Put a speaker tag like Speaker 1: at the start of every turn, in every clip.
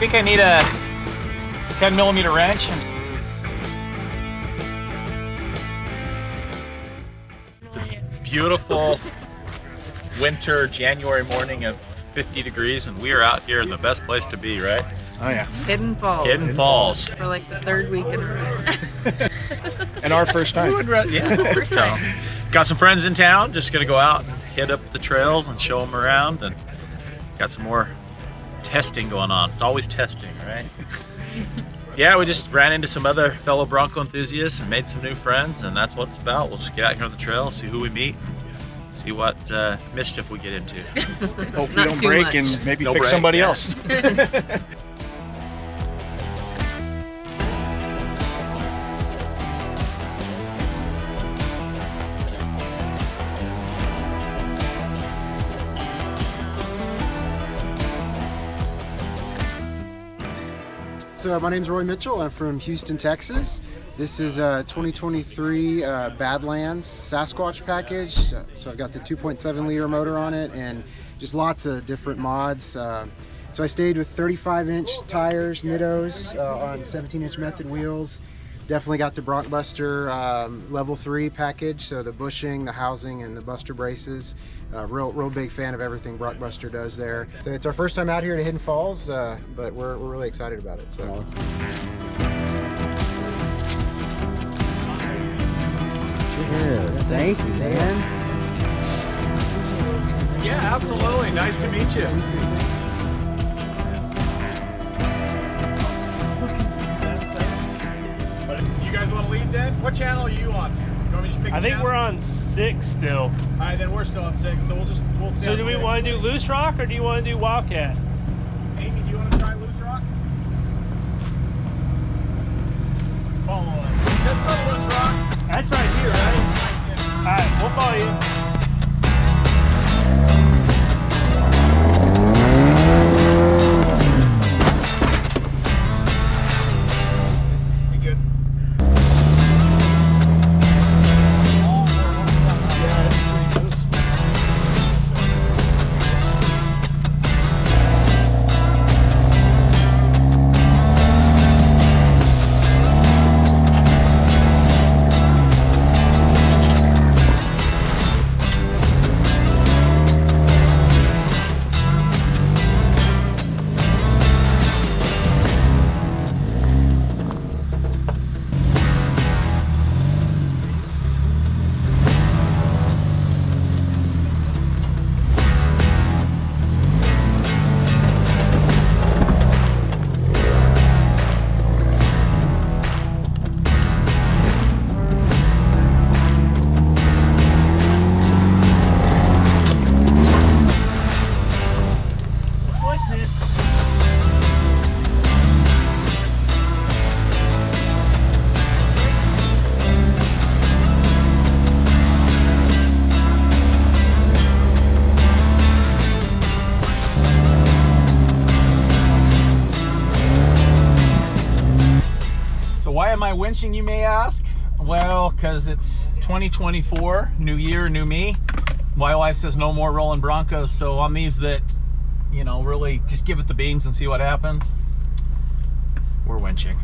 Speaker 1: think I need a 10mm wrench. It's a beautiful winter January morning of 50 degrees, and we are out here in the best place to be, right?
Speaker 2: Oh yeah.
Speaker 3: Hidden Falls.
Speaker 1: Hidden Falls.
Speaker 3: For like the third week in a row.
Speaker 2: And our first time.
Speaker 3: Yeah, first time.
Speaker 1: Got some friends in town, just gonna go out and hit up the trails and show them around, and got some more testing going on. It's always testing, right? Yeah, we just ran into some other fellow Bronco enthusiasts and made some new friends, and that's what it's about. We'll just get out here on the trail, see who we meet, see what mischief we get into.
Speaker 2: Hope we don't break and maybe fix somebody else.
Speaker 4: So my name's Roy Mitchell. I'm from Houston, Texas. This is a 2023 Badlands Sasquatch package. So I've got the 2.7 liter motor on it and just lots of different mods. So I stayed with 35-inch tires, Nittos, on 17-inch method wheels. Definitely got the Broncbuster level 3 package, so the bushing, the housing, and the buster braces. Real big fan of everything Broncbuster does there. So it's our first time out here to Hidden Falls, but we're really excited about it. So.
Speaker 5: Yeah, thank you, man.
Speaker 1: Yeah, absolutely. Nice to meet you. You guys want to lead then? What channel are you on? You want me to just pick
Speaker 6: I think we're on 6 still.
Speaker 1: All right, then we're still on 6, so we'll stay
Speaker 6: So
Speaker 1: on
Speaker 6: do
Speaker 1: 6.
Speaker 6: we want to do Loose Rock or do you want to do Wildcat?
Speaker 1: Amy, do you want to try Loose Rock? Follow us. Let's go Loose Rock.
Speaker 6: That's right here, right? Alright, we'll follow you.
Speaker 1: Why am I winching, you may ask? Well, because it's 2024, new year, new me. My wife says no more rolling Broncos, so on these that, you know, really just give it the beans and see what happens, we're winching.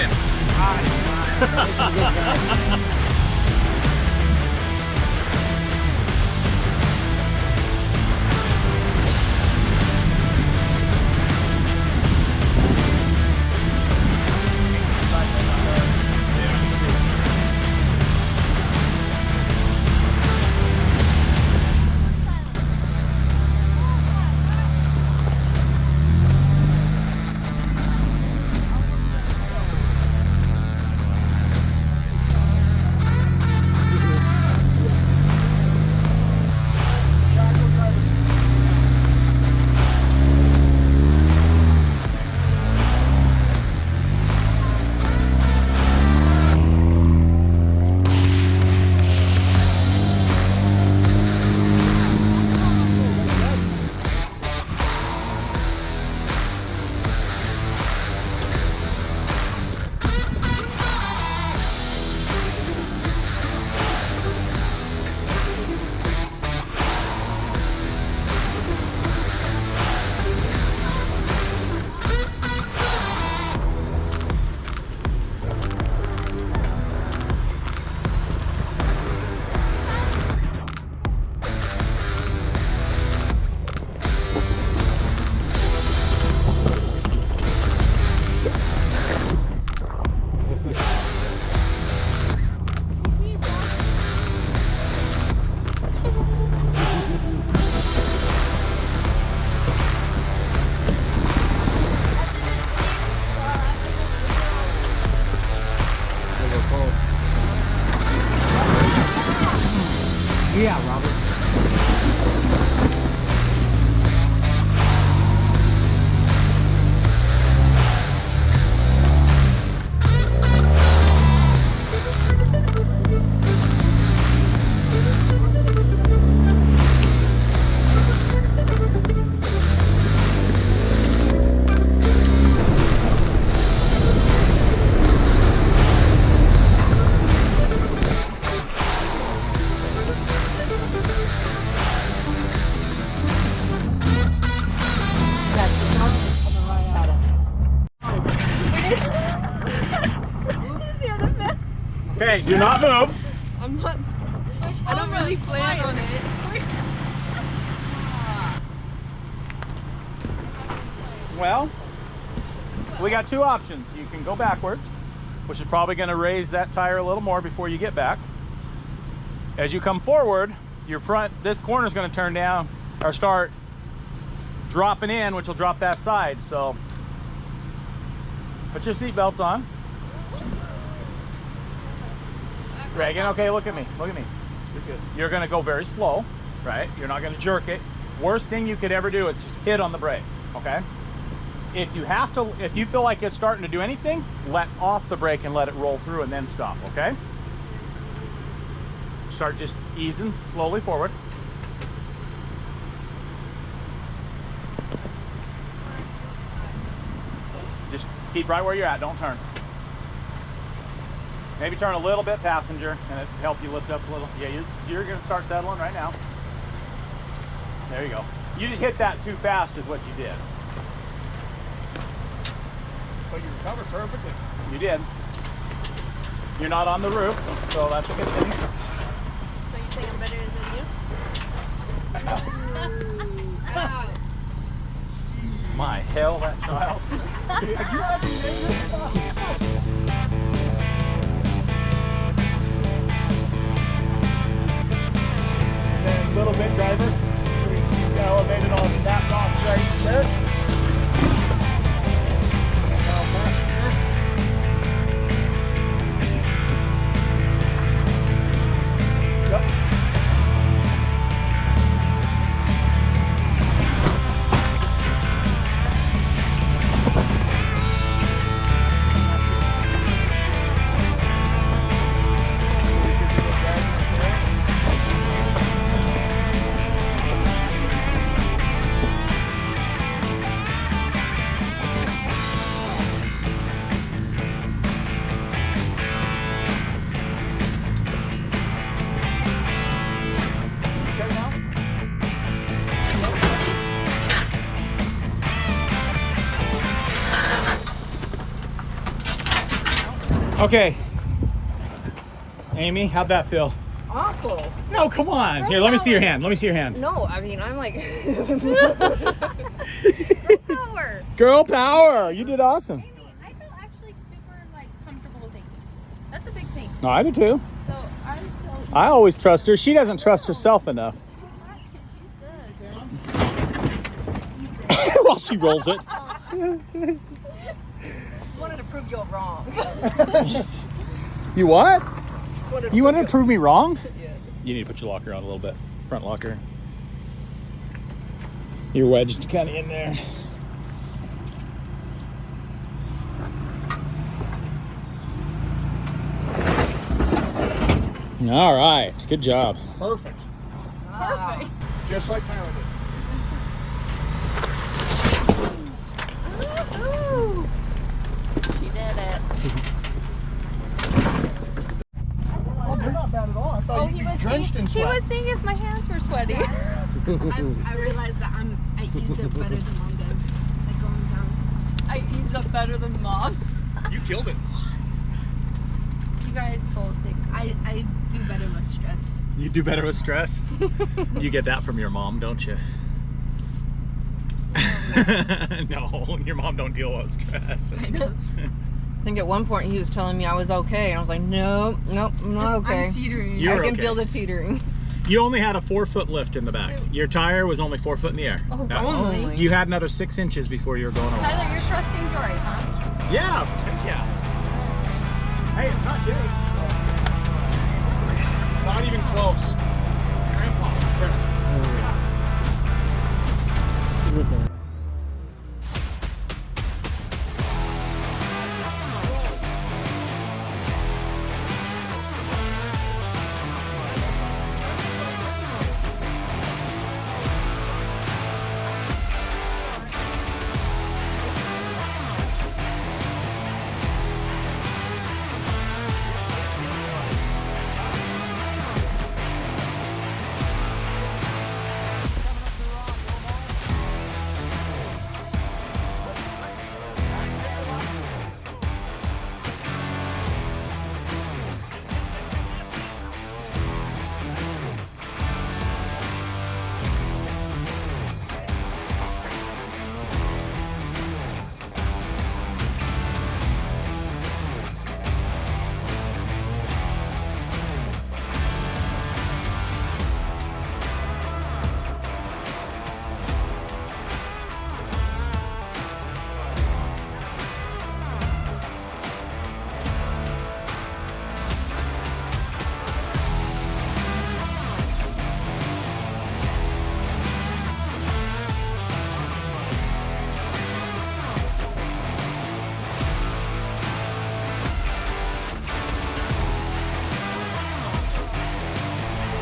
Speaker 1: in.
Speaker 5: Yeah, Robert.
Speaker 1: Okay, do not move.
Speaker 7: I'm not. I don't really plan on it.
Speaker 1: Well, we got two options. You can go backwards, which is probably going to raise that tire a little more before you get back. As you come forward, your front, this corner is going to turn down or start dropping in, which will drop that side. So put your seat belts on. Reagan, okay, look at me. Look at me. You're good. You're going to go very slow, right? You're not going to jerk it. Worst thing you could ever do is just hit on the brake, okay? If you have to, if you feel like it's starting to do anything, let off the brake and let it roll through and then stop, okay? Start just easing slowly forward. Just keep right where you're at, don't turn. Maybe turn a little bit passenger and it'll help you lift up a little. Yeah, you're gonna start settling right now. There you go. You just hit that too fast is what you did.
Speaker 2: But you recovered perfectly.
Speaker 1: You did. You're not on the roof, so that's a good thing.
Speaker 7: So you think I'm better than you? Ow.
Speaker 1: My hell, that child. And little bit driver. So we keep elevated on that off right there. Yep.
Speaker 2: Okay. Amy, how'd that feel?
Speaker 3: Awful.
Speaker 2: No, come on. Here, let me see your hand. Let me see your hand.
Speaker 3: No, I mean, I'm like. Power.
Speaker 2: Girl power. You did awesome.
Speaker 7: Amy, I feel actually super like comfortable with Amy. That's a big thing.
Speaker 2: No, I do too.
Speaker 7: So I'm so.
Speaker 2: I always trust her. She doesn't trust herself enough.
Speaker 7: She's good.
Speaker 2: While she rolls it.
Speaker 3: Just wanted to prove you wrong.
Speaker 2: You what?
Speaker 3: Just wanted to
Speaker 2: You wanted to prove me wrong?
Speaker 3: Yeah.
Speaker 2: You need to put your locker on a little bit. Front locker. You're wedged kind of in there. All right. Good job.
Speaker 4: Perfect.
Speaker 7: Perfect.
Speaker 4: Just like Tyler did.
Speaker 7: Ooh. She did it.
Speaker 4: Oh, they're not bad at all. I thought you'd be drenched in
Speaker 7: He
Speaker 4: sweat.
Speaker 7: was seeing if my hands were sweaty.
Speaker 8: I realized that I ease it better than mom does. Like going down.
Speaker 7: I ease up better than mom.
Speaker 4: You killed it.
Speaker 7: You guys both did.
Speaker 8: I do better with stress.
Speaker 2: You do better with stress? You get that from your mom, don't you? No, your mom don't deal with stress.
Speaker 8: I know.
Speaker 3: I think at one point he was telling me I was okay, and I was like, nope, I'm not okay.
Speaker 8: I'm teetering.
Speaker 2: You're
Speaker 3: I can
Speaker 2: okay.
Speaker 3: feel the teetering.
Speaker 2: You only had a 4-foot lift in the back. Your tire was only 4 foot in the air.
Speaker 7: Oh,
Speaker 8: only?
Speaker 2: You had another 6 inches before you were going over.
Speaker 7: Tyler, you're trusting Jory, huh?
Speaker 2: Yeah, yeah. Hey, it's not Jake.
Speaker 4: Not even close.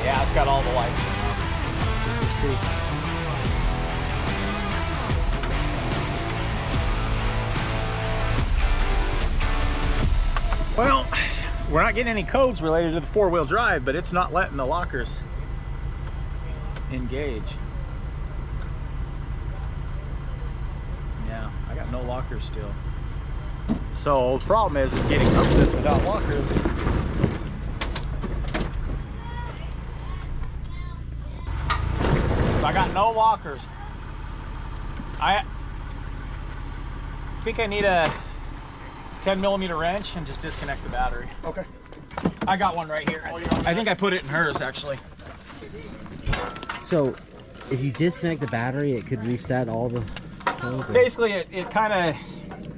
Speaker 2: Yeah, it's got all the lights. Well, we're not getting any codes related to the 4-wheel drive, but it's not letting the lockers engage. Yeah, I got no lockers still. So the problem is getting up this without lockers. I got no lockers. I think I need a 10mm wrench and just disconnect the battery.
Speaker 4: Okay.
Speaker 2: I got one right here. I think I put it in hers actually.
Speaker 5: So, if you disconnect the battery, it could reset all the.
Speaker 2: Basically, it kind of,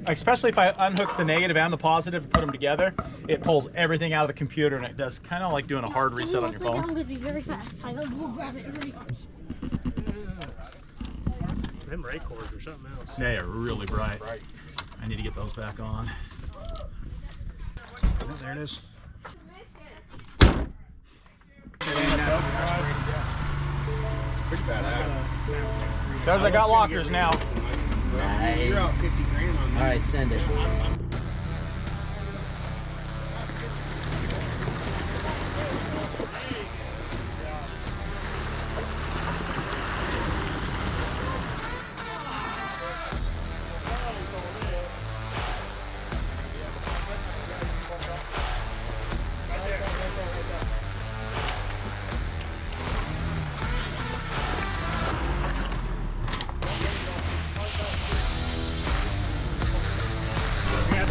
Speaker 2: especially if I unhook the negative and the positive and put them together, it pulls everything out of the computer and it does kind of like doing a hard reset on your phone.
Speaker 7: I'm going to be very fast. I will grab it really fast.
Speaker 6: Them ray cords or something else.
Speaker 2: Yeah, they're really bright. I need to get those back on.
Speaker 4: Oh, there it is. Pretty badass.
Speaker 2: Says I got lockers now.
Speaker 4: You're out 50 grand on that.
Speaker 5: All right, send it.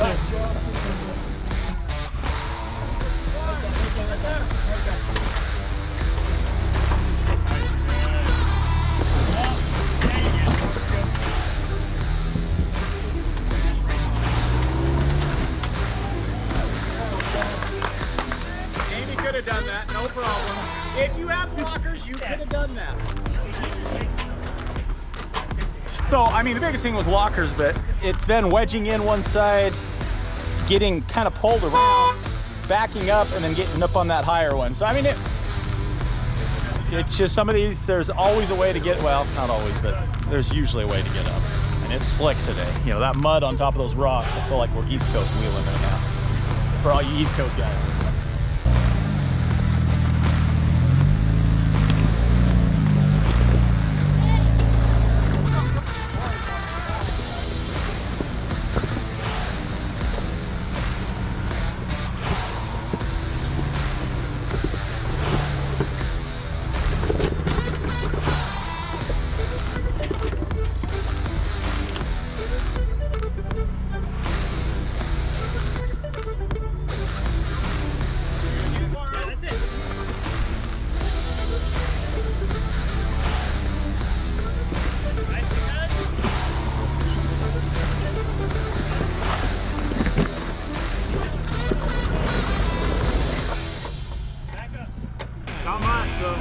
Speaker 2: Amy could have done that, no problem. If you have blockers, you could have done that. So, I mean, the biggest thing was lockers, but it's then wedging in one side, getting kind of pulled around, backing up, and then getting up on that higher one. So, I mean, it's just some of these, there's always a way to get, well, not always, but there's usually a way to get up. And it's slick today. You know, that mud on top of those rocks, I feel like we're East Coast wheeling right now. For all you East Coast guys.
Speaker 6: Not much, though.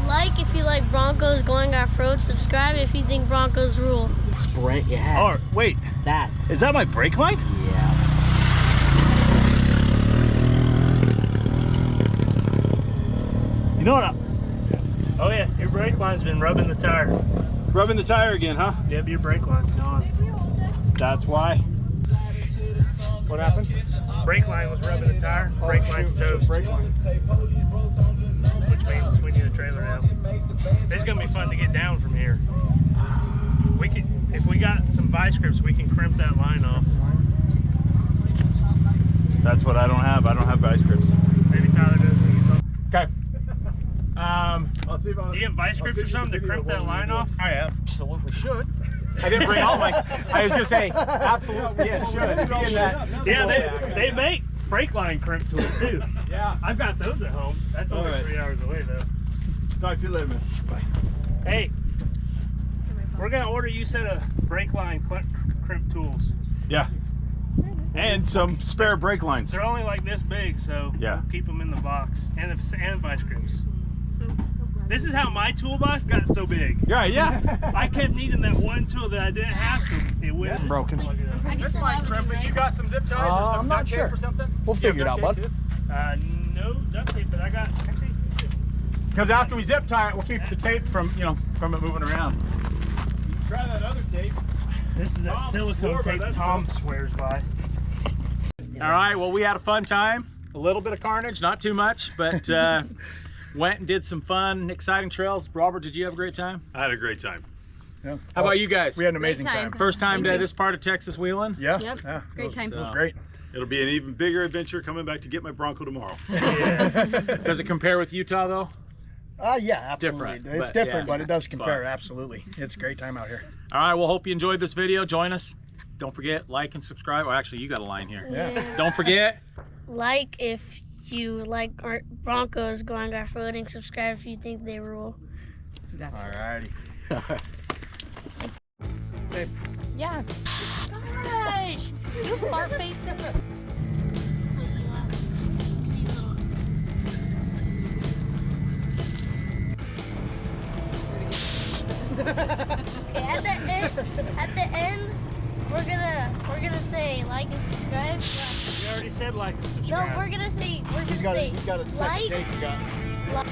Speaker 7: Like if you like Broncos going off-road. Subscribe if you think Broncos rule.
Speaker 5: Sprint, yeah.
Speaker 2: Oh, wait,
Speaker 5: That.
Speaker 2: is that my brake line?
Speaker 5: Yeah.
Speaker 2: You know what?
Speaker 6: Oh yeah, your brake line's been rubbing the tire.
Speaker 2: Rubbing the tire again, huh?
Speaker 6: Yep, your brake line's gone.
Speaker 2: That's why. What happened?
Speaker 6: Brake line was rubbing the tire. Brake line's toast.
Speaker 2: Brake line.
Speaker 6: Which means we need a trailer out. It's gonna be fun to get down from here. We can, if we got some vice grips, we can crimp that line off.
Speaker 2: That's what I don't have. I don't have vice grips.
Speaker 6: Maybe Tyler does.
Speaker 2: Okay.
Speaker 4: I'll see if
Speaker 6: Do you have vice grips or something to crimp that line off?
Speaker 2: I absolutely should. I didn't bring all my. I was gonna say absolutely yes, should. Being that-
Speaker 6: Yeah, they make brake line crimp tools too.
Speaker 2: Yeah.
Speaker 6: I've got those at home. That's only
Speaker 2: All right.
Speaker 6: 3 hours away though.
Speaker 2: Talk to you later, man. Bye.
Speaker 6: Hey, we're gonna order you a set of brake line crimp tools.
Speaker 2: Yeah. And some spare brake lines.
Speaker 6: They're only like this big, so
Speaker 2: Yeah.
Speaker 6: we'll keep them in the box and vice grips. This is how my toolbox got so big.
Speaker 2: Yeah, yeah.
Speaker 6: I kept needing that one tool that I didn't have, so it went
Speaker 2: Broken.
Speaker 6: Plug it up.
Speaker 8: I can
Speaker 2: This
Speaker 8: still
Speaker 2: might
Speaker 8: have it,
Speaker 2: crimp it.
Speaker 8: right?
Speaker 2: You got some zip ties or some
Speaker 9: I'm not
Speaker 2: duct tape
Speaker 9: sure.
Speaker 2: or something?
Speaker 9: We'll figure it out, bud.
Speaker 6: No duct tape, but I got actually.
Speaker 2: Because after we zip tie it, we'll keep the tape from, you know, from it moving around. Try that other tape.
Speaker 6: This is that silicone tape Tom swears by.
Speaker 2: All right, well, we had a fun time. A little bit of carnage, not too much, but went and did some fun, exciting trails. Robert, did you have a great time?
Speaker 10: I had a great time.
Speaker 9: Yeah.
Speaker 2: How about you guys?
Speaker 9: We had an amazing
Speaker 3: Great
Speaker 9: time.
Speaker 3: time.
Speaker 2: First time
Speaker 3: Thank
Speaker 2: to
Speaker 3: you.
Speaker 2: this part of Texas wheeling?
Speaker 9: Yeah.
Speaker 3: Yep.
Speaker 9: Yeah.
Speaker 3: Great time.
Speaker 9: It was great.
Speaker 10: It'll be an even bigger adventure coming back to get my Bronco tomorrow.
Speaker 2: Does it compare with Utah though?
Speaker 9: Yeah, absolutely.
Speaker 2: Different,
Speaker 9: It's
Speaker 2: but,
Speaker 9: different,
Speaker 2: yeah,
Speaker 9: but it does
Speaker 2: it's
Speaker 9: compare.
Speaker 2: fun.
Speaker 9: Absolutely. It's a great time out here.
Speaker 2: All right, well, hope you enjoyed this video. Join us. Don't forget, like and subscribe. Oh, actually, you got a line here.
Speaker 9: Yeah.
Speaker 2: Don't forget.
Speaker 7: Like if you like our Broncos going off-road, and subscribe if you think they rule.
Speaker 3: That's
Speaker 9: Alrighty.
Speaker 3: yeah.
Speaker 7: Gosh, you fart face. Okay, at the end, we're gonna say like and subscribe.
Speaker 6: We already said like and
Speaker 7: No,
Speaker 6: subscribe.
Speaker 7: we're gonna say
Speaker 9: He's got a second
Speaker 7: like.
Speaker 9: take. You got.
Speaker 7: Like